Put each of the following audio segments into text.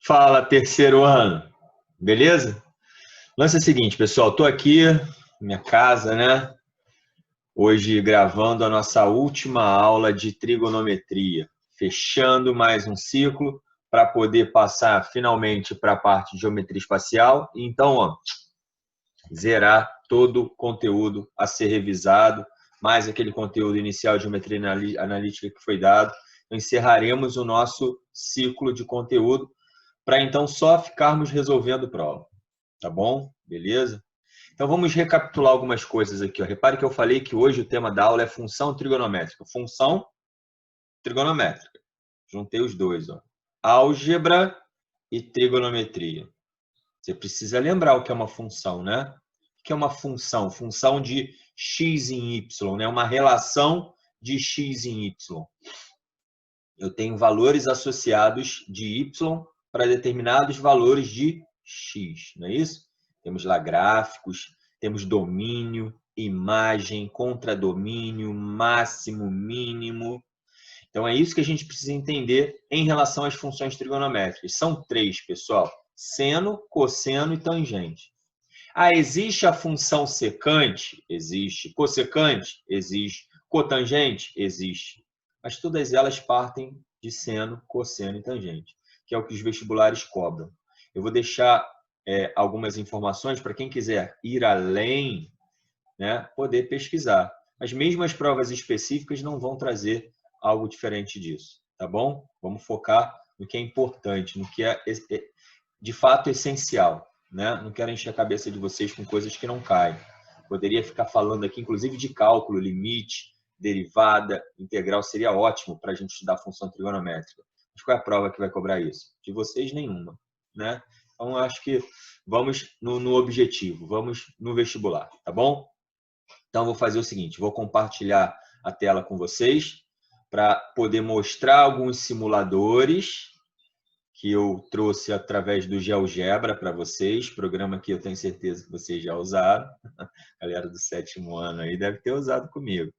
Fala, terceiro ano. Beleza? O lance é o seguinte, pessoal. Estou aqui na minha casa, né? Hoje gravando a nossa última aula de trigonometria. Fechando mais um ciclo para poder passar finalmente para a parte de geometria espacial. Então, ó, zerar todo o conteúdo a ser revisado, mais aquele conteúdo inicial de geometria analítica que foi dado. Então, encerraremos o nosso ciclo de conteúdo para então só ficarmos resolvendo prova. Tá bom? Beleza? Então vamos recapitular algumas coisas aqui. Ó. Repare que eu falei que hoje o tema da aula é função trigonométrica. Função trigonométrica. Juntei os dois. Ó. Álgebra e trigonometria. Você precisa lembrar o que é uma função, né? O que é uma função? Função de x em y, né? Uma relação de x em y. Eu tenho valores associados de y para determinados valores de x, não é isso? Temos lá gráficos, temos domínio, imagem, contradomínio, máximo, mínimo. Então é isso que a gente precisa entender em relação às funções trigonométricas. São três, pessoal: seno, cosseno e tangente. Ah, existe a função secante? Existe. Cossecante? Existe. Cotangente? Existe. Mas todas elas partem de seno, cosseno e tangente, que é o que os vestibulares cobram. Eu vou deixar algumas informações para quem quiser ir além, né, poder pesquisar. Mas mesmo as provas específicas não vão trazer algo diferente disso, tá bom? Vamos focar no que é importante, no que é de fato essencial. Né? Não quero encher a cabeça de vocês com coisas que não caem. Poderia ficar falando aqui, inclusive, de cálculo, limite, derivada, integral, seria ótimo para a gente estudar função trigonométrica. Mas qual é a prova que vai cobrar isso? De vocês, nenhuma. Né? Então, acho que vamos no objetivo, vamos no vestibular, tá bom? Então, vou fazer o seguinte, vou compartilhar a tela com vocês para poder mostrar alguns simuladores que eu trouxe através do GeoGebra para vocês, programa que eu tenho certeza que vocês já usaram. A galera do sétimo ano aí deve ter usado comigo.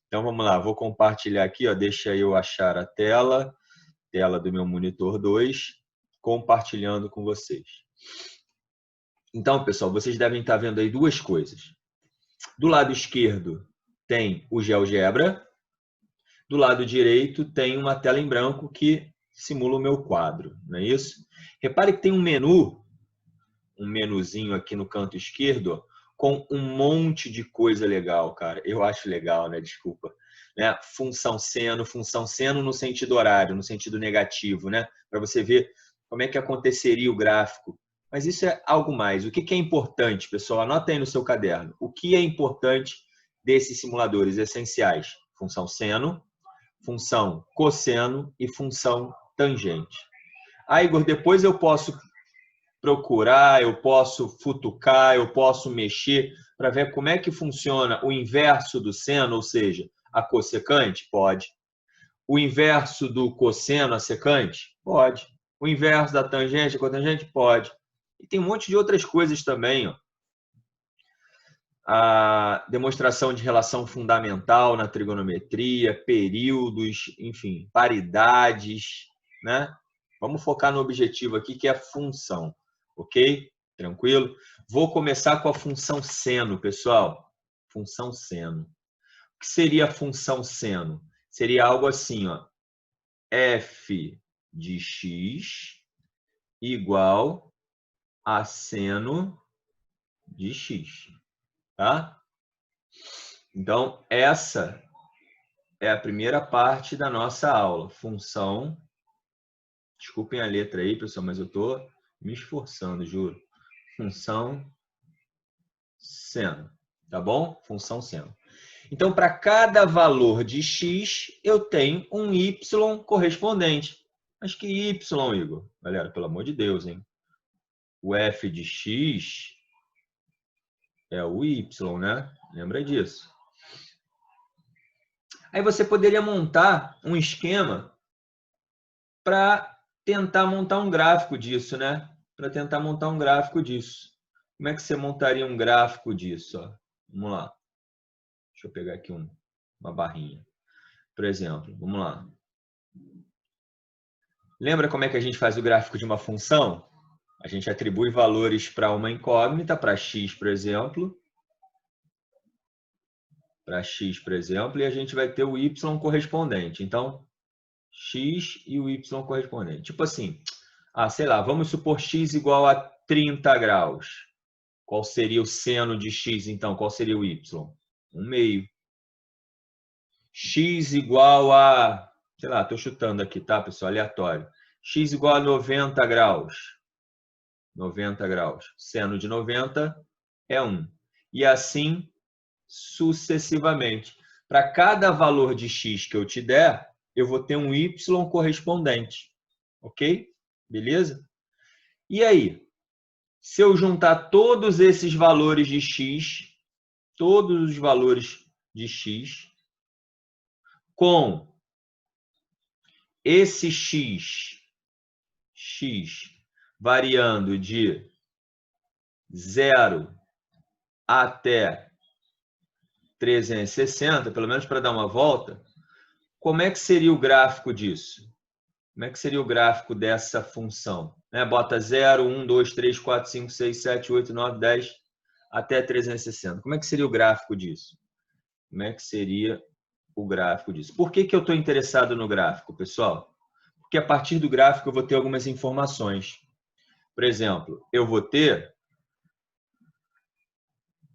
Então vamos lá, vou compartilhar aqui, ó, deixa eu achar a tela do meu monitor 2, compartilhando com vocês. Então, pessoal, vocês devem estar vendo aí duas coisas. Do lado esquerdo tem o GeoGebra, do lado direito tem uma tela em branco que simula o meu quadro, não é isso? Repare que tem um menuzinho aqui no canto esquerdo, com um monte de coisa legal, cara. Eu acho legal, né? Desculpa. Né? Função seno no sentido horário, no sentido negativo, né? Para você ver como é que aconteceria o gráfico. Mas isso é algo mais. O que é importante, pessoal? Anota aí no seu caderno. O que é importante desses simuladores essenciais? Função seno, função cosseno e função tangente. Ah, Igor, depois eu posso procurar, eu posso futucar, eu posso mexer para ver como é que funciona o inverso do seno, ou seja, a cossecante? Pode. O inverso do cosseno, a secante? Pode. O inverso da tangente, a cotangente? Pode. E tem um monte de outras coisas também, ó. A demonstração de relação fundamental na trigonometria, períodos, enfim, paridades, né? Vamos focar no objetivo aqui, que é a função, ok? Tranquilo? Vou começar com a função seno, pessoal. Função seno. O que seria a função seno? Seria algo assim, ó. F de x igual a seno de x, tá? Então, essa é a primeira parte da nossa aula. Função. Desculpem a letra aí, pessoal, mas eu estou me esforçando, juro. Função seno. Tá bom? Função seno. Então, para cada valor de x, eu tenho um y correspondente. Mas que y, Igor? Galera, pelo amor de Deus, hein? O f de x é o y, né? Lembra disso. Aí você poderia montar um esquema para tentar montar um gráfico disso, né? Para tentar montar um gráfico disso. Como é que você montaria um gráfico disso? Ó? Vamos lá. Deixa eu pegar aqui uma barrinha. Por exemplo, vamos lá. Lembra como é que a gente faz o gráfico de uma função? A gente atribui valores para uma incógnita, para x, por exemplo. Para x, por exemplo, e a gente vai ter o y correspondente. Então, x e o y correspondente. Tipo assim, sei lá, vamos supor x igual a 30 graus. Qual seria o seno de x, então? Qual seria o y? 1/2. X igual a, sei lá, estou chutando aqui, tá, pessoal? Aleatório. X igual a 90 graus. 90 graus. Seno de 90 é 1. E assim sucessivamente. Para cada valor de x que eu te der, eu vou ter um y correspondente. Ok? Beleza? E aí? Se eu juntar todos esses valores de x, todos os valores de x, com esse x variando de 0 até 360, pelo menos para dar uma volta, como é que seria o gráfico disso? Como é que seria o gráfico dessa função? Bota 0, 1, 2, 3, 4, 5, 6, 7, 8, 9, 10, até 360. Como é que seria o gráfico disso? Como é que seria o gráfico disso? Por que eu estou interessado no gráfico, pessoal? Porque a partir do gráfico eu vou ter algumas informações. Por exemplo, eu vou ter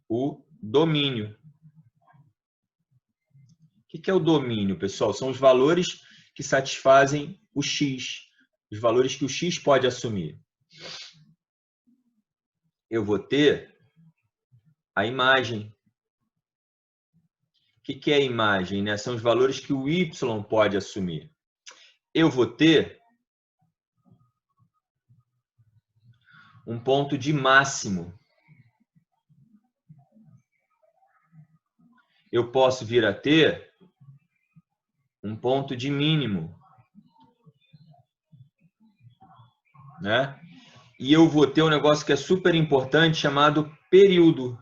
o domínio. O que é o domínio, pessoal? São os valores que satisfazem o x, os valores que o x pode assumir. Eu vou ter a imagem. O que é a imagem? São os valores que o y pode assumir. Eu vou ter um ponto de máximo. Eu posso vir a ter um ponto de mínimo. E eu vou ter um negócio que é super importante chamado período.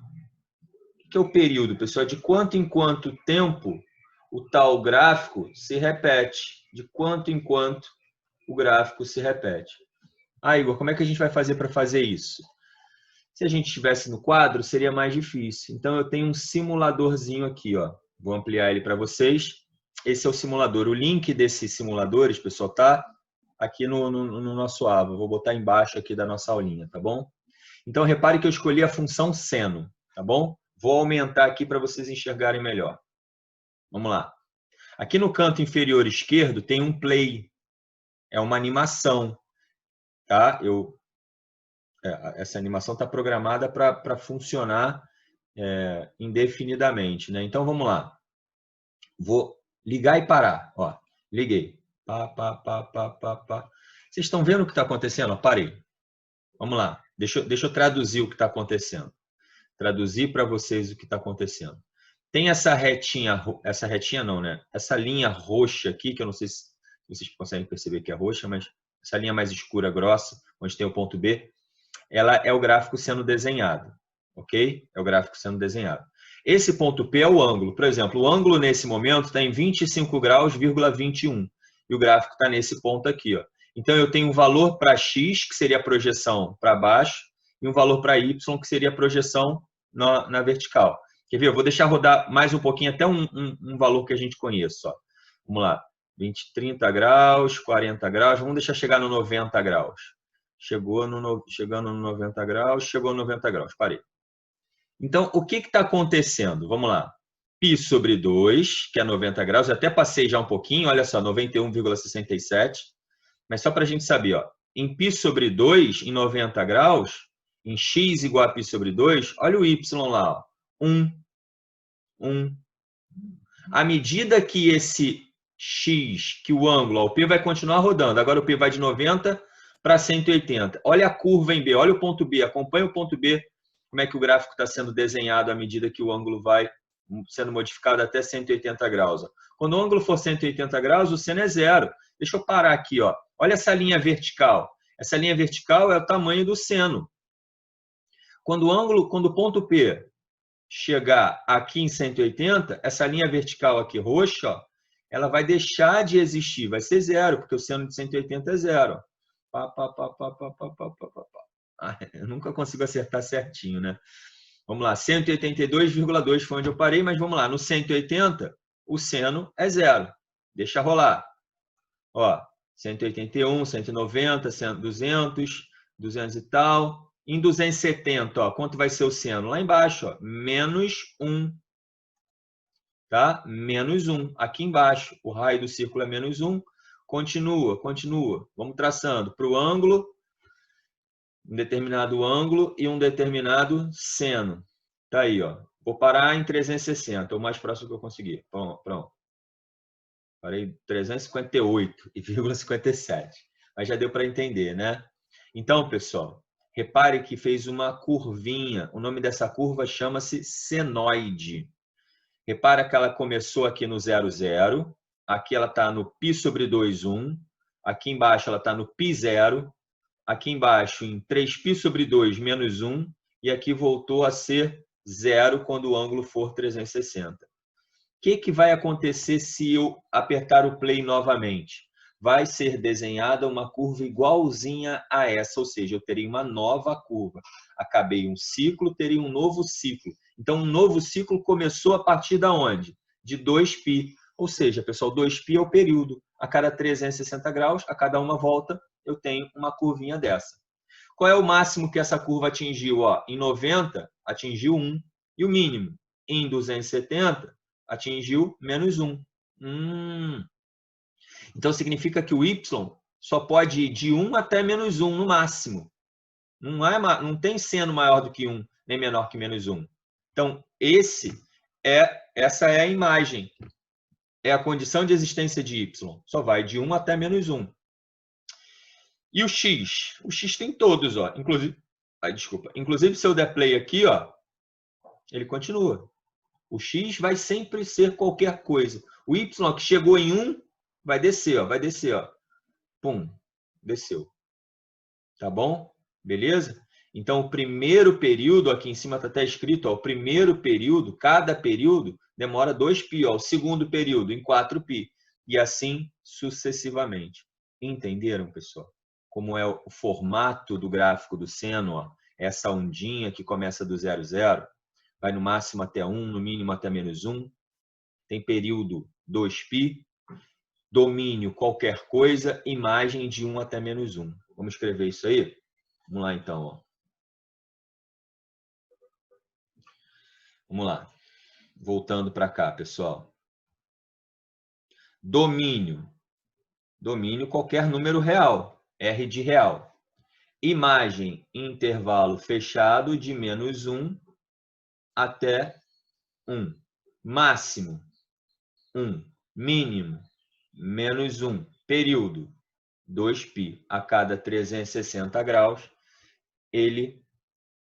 O que é o período, pessoal? De quanto em quanto tempo o tal gráfico se repete. De quanto em quanto o gráfico se repete. Igor, como é que a gente vai fazer para fazer isso? Se a gente estivesse no quadro, seria mais difícil. Então, eu tenho um simuladorzinho aqui. Vou ampliar ele para vocês. Esse é o simulador. O link desses simuladores, pessoal, está aqui no nosso AVA. Vou botar embaixo aqui da nossa aulinha, tá bom? Então, repare que eu escolhi a função seno, tá bom? Vou aumentar aqui para vocês enxergarem melhor. Vamos lá. Aqui no canto inferior esquerdo tem um play. É uma animação. Tá? Essa animação está programada para funcionar indefinidamente. Então, vamos lá. Vou ligar e parar. Liguei. Pá. Vocês estão vendo o que está acontecendo? Parei. Vamos lá. Deixa eu traduzir o que está acontecendo. Traduzir para vocês o que está acontecendo. Tem essa retinha não, Essa linha roxa aqui, que eu não sei se vocês conseguem perceber que é roxa, mas essa linha mais escura, grossa, onde tem o ponto B, ela é o gráfico sendo desenhado, ok? É o gráfico sendo desenhado. Esse ponto P é o ângulo. Por exemplo, o ângulo nesse momento está em 25 graus,21. E o gráfico está nesse ponto aqui. Então, eu tenho um valor para x, que seria a projeção para baixo, e um valor para y, que seria a projeção na vertical. Quer ver? Eu vou deixar rodar mais um pouquinho, até um valor que a gente conheça. Vamos lá. 30 graus, 40 graus. Vamos deixar chegar no 90 graus. Chegando no 90 graus, chegou no 90 graus. Parei. Então, o que está acontecendo? Vamos lá. Π sobre 2, que é 90 graus. Eu até passei já um pouquinho, olha só, 91,67. Mas só para a gente saber, em π sobre 2, em 90 graus, em x igual a π sobre 2, olha o y lá, 1. À medida que esse x, que o ângulo, o P vai continuar rodando. Agora o P vai de 90 para 180. Olha a curva em B, olha o ponto B, acompanha o ponto B, como é que o gráfico está sendo desenhado à medida que o ângulo vai sendo modificado até 180 graus. Quando o ângulo for 180 graus, o seno é 0. Deixa eu parar aqui. Olha essa linha vertical. Essa linha vertical é o tamanho do seno. Quando o ponto P chegar aqui em 180, essa linha vertical aqui roxa ela vai deixar de existir, vai ser zero, porque o seno de 180 é zero. Pá, pá, pá, pá, pá, pá, pá, pá, pá. Eu nunca consigo acertar certinho, né? Vamos lá, 182,2 foi onde eu parei, mas vamos lá, no 180, o seno é zero. Deixa rolar. Ó, 181, 190, 200, 200 e tal. Em 270, ó, quanto vai ser o seno? Lá embaixo, ó, menos 1. Tá? Menos 1. Aqui embaixo, o raio do círculo é menos 1. Continua, continua. Vamos traçando para o ângulo, um determinado ângulo e um determinado seno. Tá aí, ó. Vou parar em 360, o mais próximo que eu conseguir. Pronto. Parei 358,57. Mas já deu para entender, né? Então, pessoal, repare que fez uma curvinha. O nome dessa curva chama-se senoide. Repara que ela começou aqui no 0, 0. Aqui ela está no π sobre 2, 1. Aqui embaixo ela está no π 0. Aqui embaixo em 3π sobre 2 menos 1. E aqui voltou a ser 0 quando o ângulo for 360. O que vai acontecer se eu apertar o play novamente? Vai ser desenhada uma curva igualzinha a essa, ou seja, eu terei uma nova curva. Acabei um ciclo, terei um novo ciclo. Então, um novo ciclo começou a partir de onde? De 2π. Ou seja, pessoal, 2π é o período. A cada 360 graus, a cada uma volta, eu tenho uma curvinha dessa. Qual é o máximo que essa curva atingiu? Ó, em 90, atingiu 1. E o mínimo? Em 270, atingiu menos 1. Então, significa que o y só pode ir de 1 até menos 1 no máximo. Não tem seno maior do que 1, nem menor que menos 1. Então, essa é a imagem. É a condição de existência de y. Só vai de 1 até menos 1. E o x? O x tem todos, ó. Inclusive, se eu der play aqui, ó, ele continua. O x vai sempre ser qualquer coisa. O y que chegou em 1 vai descer, ó, vai descer, ó. Pum, desceu. Tá bom? Beleza? Então, o primeiro período, aqui em cima está até escrito, ó, o primeiro período, cada período, demora 2π. Ó, o segundo período em 4π. E assim sucessivamente. Entenderam, pessoal? Como é o formato do gráfico do seno? Ó, essa ondinha que começa do 0, 0, vai no máximo até 1, no mínimo até menos 1. Tem período 2π. Domínio qualquer coisa, imagem de 1 até menos 1. Vamos escrever isso aí? Vamos lá, então. Ó. Vamos lá. Voltando para cá, pessoal. Domínio. Domínio qualquer número real. R de real. Imagem, intervalo fechado de menos 1 até 1. Máximo, 1. Mínimo, menos 1. Período, 2π. A cada 360 graus, ele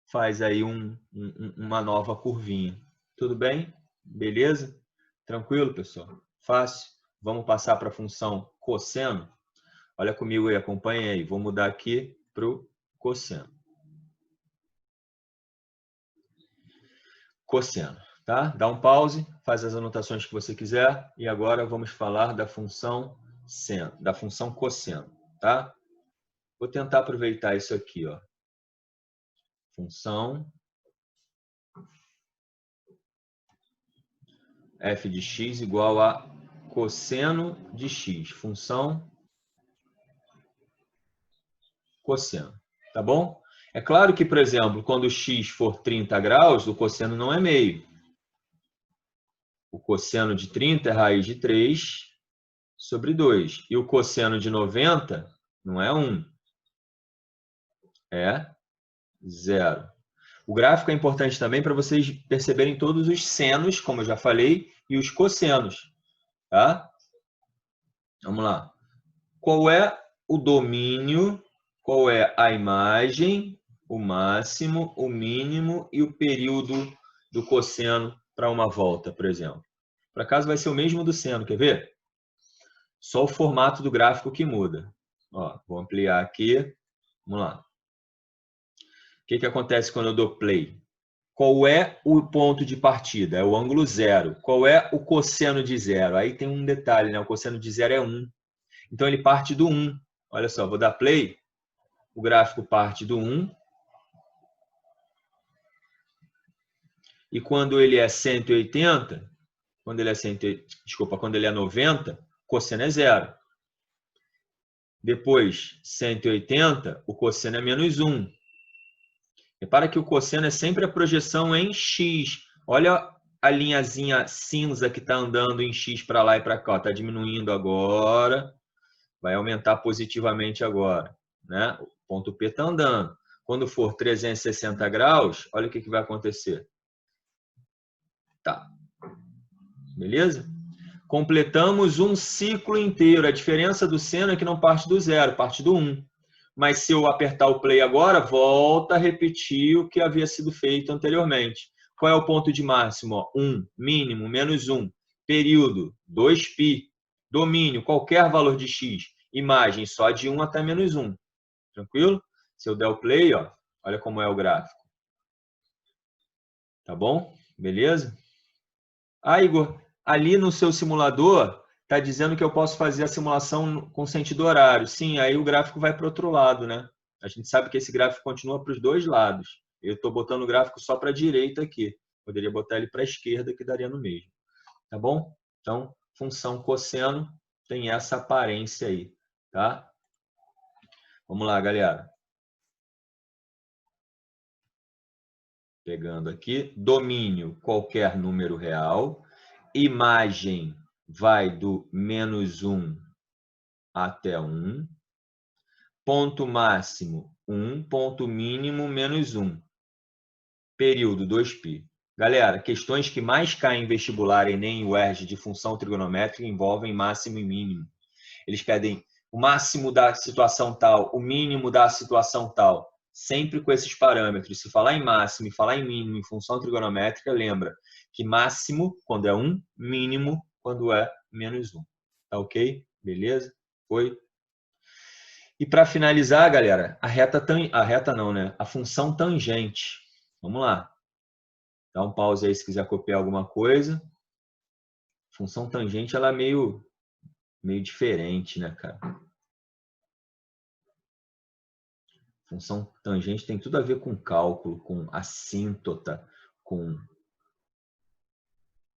faz aí uma nova curvinha. Tudo bem? Beleza? Tranquilo, pessoal? Fácil? Vamos passar para a função cosseno? Olha comigo aí, acompanha aí. Vou mudar aqui para o cosseno. Cosseno, tá? Dá um pause, faz as anotações que você quiser e agora vamos falar da função seno, da função cosseno, tá? Vou tentar aproveitar isso aqui, ó. Função f de x igual a cosseno de x. Função cosseno, tá bom? É claro que, por exemplo, quando x for 30 graus, o cosseno não é meio. O cosseno de 30 é raiz de 3 sobre 2. E o cosseno de 90 não é 1. É 0. O gráfico é importante também para vocês perceberem todos os senos, como eu já falei, e os cossenos. Tá? Vamos lá. Qual é o domínio? Qual é a imagem, o máximo, o mínimo e o período do cosseno para uma volta, por exemplo? Por acaso vai ser o mesmo do seno, quer ver? Só o formato do gráfico que muda. Ó, vou ampliar aqui. Vamos lá. O que acontece quando eu dou play? Qual é o ponto de partida? É o ângulo zero. Qual é o cosseno de zero? Aí tem um detalhe, né? O cosseno de zero é 1. Então, ele parte do 1. Olha só, vou dar play. O gráfico parte do 1. E quando ele é 180, quando ele é 90, o cosseno é zero. Depois, 180, o cosseno é menos 1. Repara que o cosseno é sempre a projeção em x. Olha a linhazinha cinza que está andando em x para lá e para cá. Está diminuindo agora. Vai aumentar positivamente agora, né? O ponto P está andando. Quando for 360 graus, olha o que vai acontecer. Tá. Beleza? Completamos um ciclo inteiro. A diferença do seno é que não parte do zero, parte do 1. Mas se eu apertar o play agora, volta a repetir o que havia sido feito anteriormente. Qual é o ponto de máximo? 1, mínimo, menos 1. Período, 2π. Domínio, qualquer valor de x. Imagem, só de 1 até menos 1. Tranquilo? Se eu der o play, ó, olha como é o gráfico. Tá bom? Beleza? Ah, Igor, ali no seu simulador está dizendo que eu posso fazer a simulação com sentido horário. Sim, aí o gráfico vai para o outro lado, né? A gente sabe que esse gráfico continua para os dois lados. Eu estou botando o gráfico só para a direita aqui. Poderia botar ele para a esquerda, que daria no mesmo. Tá bom? Então, função cosseno tem essa aparência aí, tá? Vamos lá, galera. Pegando aqui, domínio, qualquer número real. Imagem vai do menos 1 até 1. Ponto máximo, 1. Ponto mínimo, menos 1. Período, 2π. Galera, questões que mais caem em vestibular, Enem e UERJ de função trigonométrica envolvem máximo e mínimo. Eles pedem o máximo da situação tal, o mínimo da situação tal. Sempre com esses parâmetros. Se falar em máximo e falar em mínimo em função trigonométrica, lembra que máximo quando é 1, mínimo quando é menos 1. Tá ok? Beleza? Foi? E para finalizar, galera, a reta não, né? A função tangente. Vamos lá. Dá um pause aí se quiser copiar alguma coisa. Função tangente, ela é meio diferente, né, cara? Função tangente tem tudo a ver com cálculo, com assíntota, com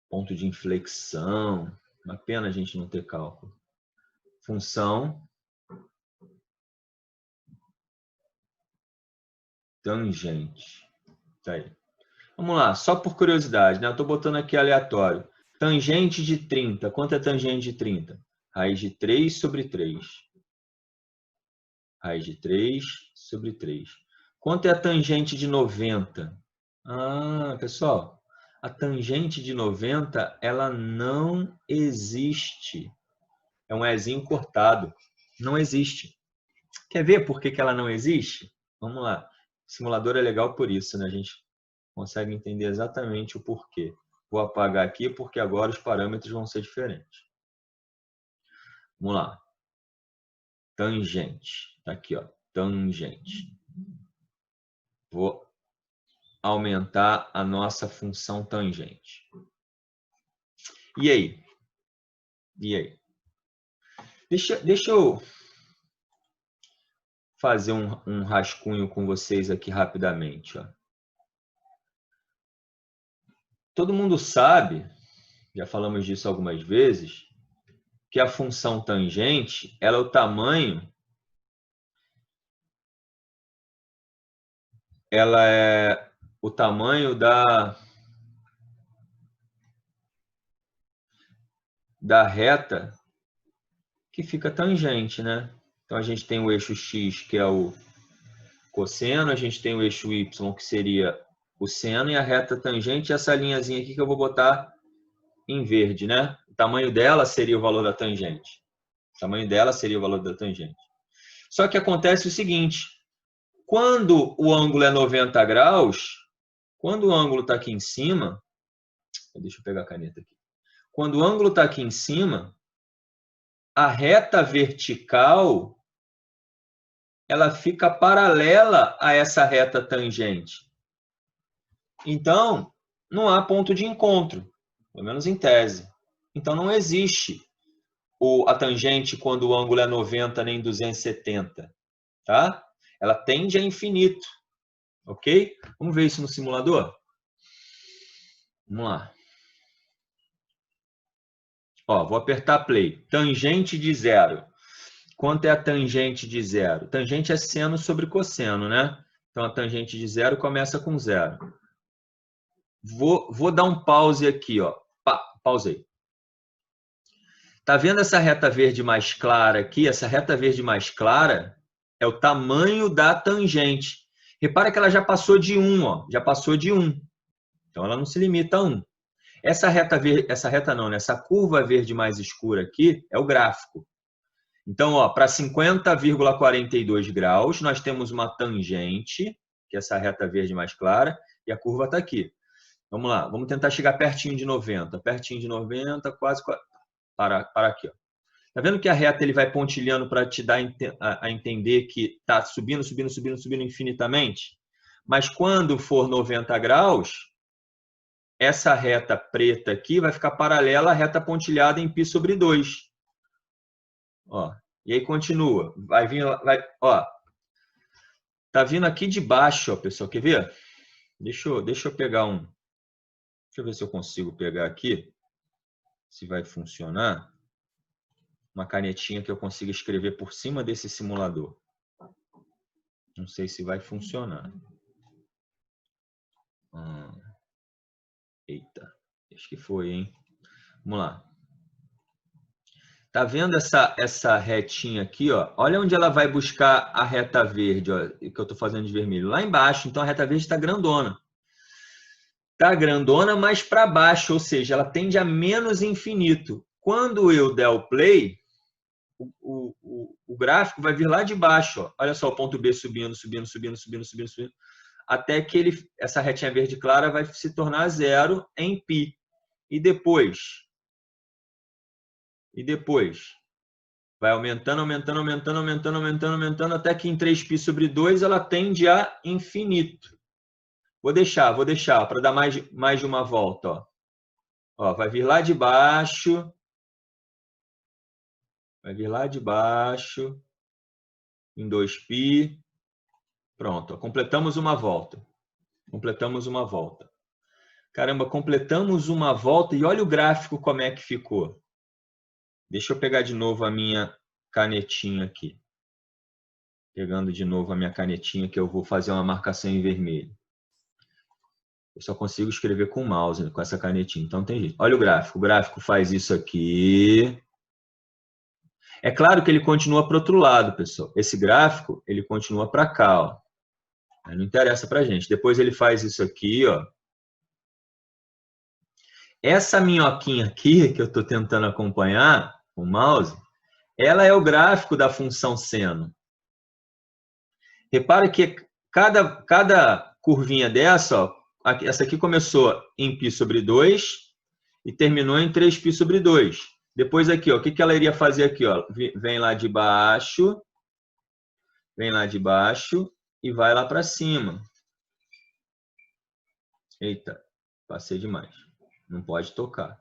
ponto de inflexão. Uma pena a gente não ter cálculo. Função tangente. Tá aí. Vamos lá, só por curiosidade, né? Eu estou botando aqui aleatório. Tangente de 30. Quanto é tangente de 30? Raiz de 3 sobre 3. Raiz de 3 sobre 3. Quanto é a tangente de 90? Ah, pessoal, a tangente de 90, ela não existe. É um ezinho cortado. Não existe. Quer ver por que ela não existe? Vamos lá. O simulador é legal por isso, né? A gente consegue entender exatamente o porquê. Vou apagar aqui porque agora os parâmetros vão ser diferentes. Vamos lá. Tangente. Está aqui, ó. Tangente. Vou aumentar a nossa função tangente. E aí? E aí? Deixa eu fazer um rascunho com vocês aqui rapidamente. Ó. Todo mundo sabe, já falamos disso algumas vezes, que a função tangente ela é o tamanho, ela é o tamanho da reta que fica tangente, né? Então a gente tem o eixo x, que é o cosseno, a gente tem o eixo y, que seria o seno, e a reta tangente, essa linhazinha aqui que eu vou botar em verde, né? O tamanho dela seria o valor da tangente. O tamanho dela seria o valor da tangente. Só que acontece o seguinte, quando o ângulo é 90 graus, quando o ângulo está aqui em cima, deixa eu pegar a caneta aqui. Quando o ângulo está aqui em cima, a reta vertical ela fica paralela a essa reta tangente. Então, não há ponto de encontro, pelo menos em tese. Então, não existe a tangente quando o ângulo é 90 nem 270, tá? Ela tende a infinito, ok? Vamos ver isso no simulador? Vamos lá. Ó, vou apertar play. Tangente de zero. Quanto é a tangente de zero? Tangente é seno sobre cosseno, né? Então, a tangente de zero começa com zero. Vou dar um pause aqui, ó. Pausei. Tá vendo essa reta verde mais clara aqui? Essa reta verde mais clara é o tamanho da tangente. Repara que ela já passou de 1, ó. Já passou de 1. Então, ela não se limita a 1. Essa reta não, né? Essa curva verde mais escura aqui é o gráfico. Então, ó, para 50,42 graus, nós temos uma tangente, que é essa reta verde mais clara, e a curva está aqui. Vamos lá, vamos tentar chegar pertinho de 90. Pertinho de 90, quase. Para aqui, ó. Tá vendo que a reta ele vai pontilhando para te dar a entender que está subindo, subindo, subindo, subindo infinitamente? Mas quando for 90 graus, essa reta preta aqui vai ficar paralela à reta pontilhada em π sobre 2. Ó, e aí continua. Vai vir, ó. Tá vindo aqui de baixo, ó, pessoal. Quer ver? Deixa eu pegar um. Deixa eu ver se eu consigo pegar aqui. Se vai funcionar. Uma canetinha que eu consiga escrever por cima desse simulador. Não sei se vai funcionar. Eita, acho que foi, hein? Vamos lá. Tá vendo essa retinha aqui, ó? Olha onde ela vai buscar a reta verde, ó, que eu estou fazendo de vermelho. Lá embaixo, então a reta verde está grandona. Está grandona, mas para baixo, ou seja, ela tende a menos infinito. Quando eu der o play, o gráfico vai vir lá de baixo. Ó. Olha só o ponto B subindo, subindo, subindo, subindo, subindo, subindo, até que essa retinha verde clara vai se tornar zero em π. E depois vai aumentando, aumentando, aumentando, aumentando, aumentando, aumentando, até que em 3π sobre 2 ela tende a infinito. Vou deixar, para dar mais de uma volta. Ó. Ó, vai vir lá de baixo. Vai vir lá de baixo. Em 2π. Pronto, ó, completamos uma volta. Completamos uma volta. Caramba, completamos uma volta e olha o gráfico como é que ficou. Deixa eu pegar de novo a minha canetinha aqui. Pegando de novo a minha canetinha que eu vou fazer uma marcação em vermelho. Eu só consigo escrever com o mouse, com essa canetinha. Então tem jeito. Olha o gráfico faz isso aqui. É claro que ele continua para o outro lado, pessoal. Esse gráfico, ele continua para cá, ó. Não interessa para a gente. Depois ele faz isso aqui, ó. Essa minhoquinha aqui, que eu estou tentando acompanhar com o mouse, ela é o gráfico da função seno. Repara que cada curvinha dessa, ó, essa aqui começou em π sobre 2 e terminou em 3π sobre 2. Depois aqui, ó, o que ela iria fazer aqui? Ó? Vem lá de baixo e vai lá para cima. Eita, passei demais. Não pode tocar.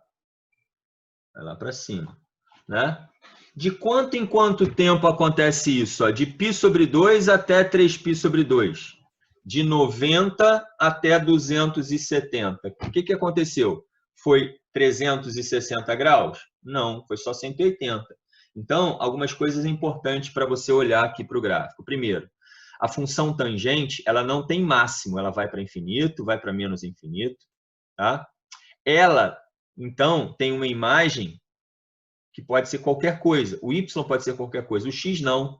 Vai lá para cima. Né? De quanto em quanto tempo acontece isso? Ó? De π sobre 2 até 3π sobre 2. De 90 até 270. O que aconteceu? Foi 360 graus? Não, foi só 180. Então, algumas coisas importantes para você olhar aqui para o gráfico. Primeiro, a função tangente, ela não tem máximo, ela vai para infinito, vai para menos infinito. Tá? Ela, então, tem uma imagem que pode ser qualquer coisa. O y pode ser qualquer coisa, o x não.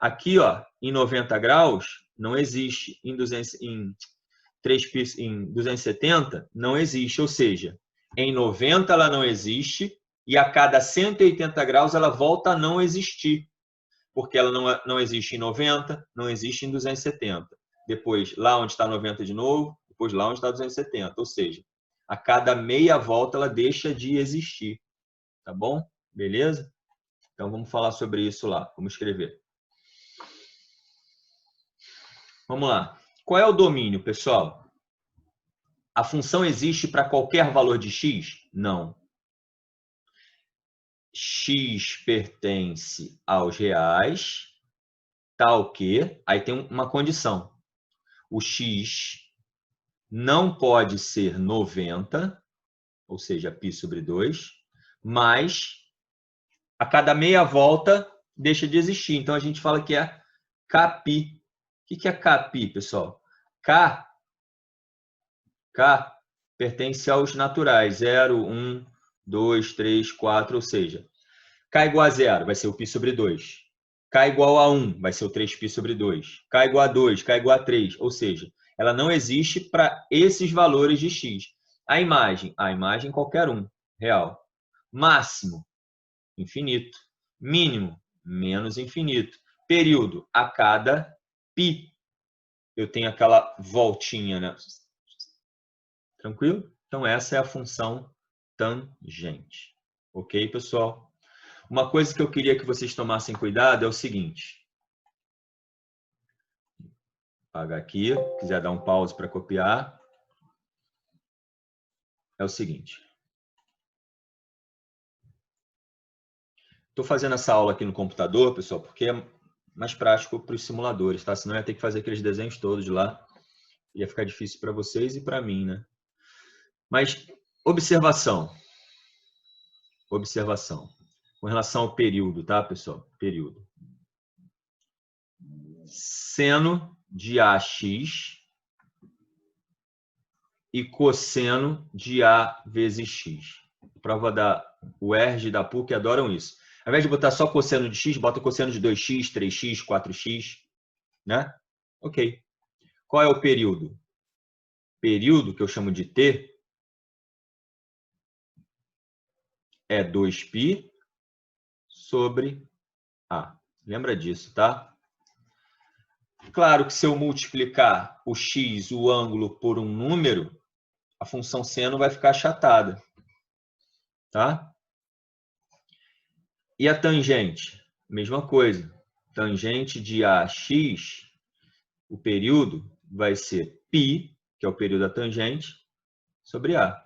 Aqui, ó, em 90 graus, não existe. Em 270, não existe. Ou seja, em 90 ela não existe e a cada 180 graus ela volta a não existir. Porque ela não existe em 90, não existe em 270. Depois, lá onde está 90 de novo, depois lá onde está 270. Ou seja, a cada meia volta ela deixa de existir. Tá bom? Beleza? Então, vamos falar sobre isso lá. Vamos escrever. Vamos lá. Qual é o domínio, pessoal? A função existe para qualquer valor de x? Não. X pertence aos reais, tal que... Aí tem uma condição. O x não pode ser 90, ou seja, π sobre 2, mas a cada meia volta deixa de existir. Então, a gente fala que é κπ. O que é κπ, pessoal? K pertence aos naturais. 0, 1, 2, 3, 4, ou seja, K igual a 0 vai ser o π sobre 2. K igual a 1 vai ser o 3π sobre 2. K igual a 2, K igual a 3. Ou seja, ela não existe para esses valores de x. A imagem qualquer um, real. Máximo, infinito. Mínimo, menos infinito. Período, a cada π. Eu tenho aquela voltinha, né? Tranquilo? Então, essa é a função tangente. Ok, pessoal? Uma coisa que eu queria que vocês tomassem cuidado é o seguinte. Apagar aqui, quiser dar um pause para copiar. É o seguinte. Estou fazendo essa aula aqui no computador, pessoal, porque é mais prático para os simuladores, tá? Senão eu ia ter que fazer aqueles desenhos todos de lá. Ia ficar difícil para vocês e para mim, né? Mas, observação. Observação. Com relação ao período, tá, pessoal? Período. Seno de AX e cosseno de A vezes X. Prova da UERJ e da PUC adoram isso. Ao invés de botar só cosseno de X, bota cosseno de 2x, 3x, 4x, né? Ok. Qual é o período? Período, que eu chamo de T, é 2π sobre A. Lembra disso, tá? Claro que se eu multiplicar o x, o ângulo, por um número, a função seno vai ficar achatada. Tá? E a tangente? Mesma coisa. Tangente de AX, o período vai ser π, que é o período da tangente, sobre A.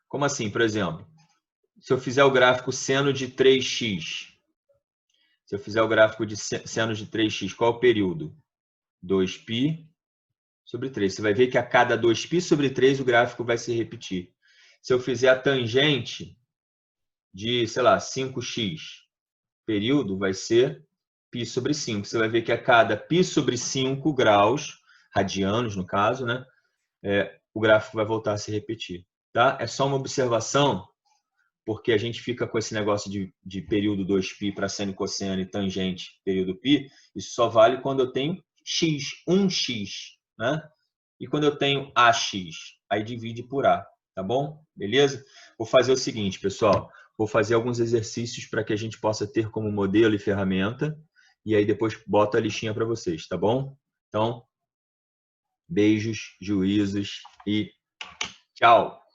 Como assim, por exemplo? Se eu fizer o gráfico seno de 3x, se eu fizer o gráfico de seno de 3x, qual é o período? 2π sobre 3. Você vai ver que a cada 2π sobre 3 o gráfico vai se repetir. Se eu fizer a tangente de, sei lá, 5x, período vai ser π sobre 5. Você vai ver que a cada π sobre 5 graus, radianos no caso, né, o gráfico vai voltar a se repetir. Tá? É só uma observação, porque a gente fica com esse negócio de período 2π para seno e cosseno e tangente período π. Isso só vale quando eu tenho x, 1x. Né? E quando eu tenho AX, aí divide por A. Tá bom? Beleza? Vou fazer o seguinte, pessoal. Vou fazer alguns exercícios para que a gente possa ter como modelo e ferramenta. E aí depois boto a listinha para vocês, tá bom? Então, beijos, juízos e tchau!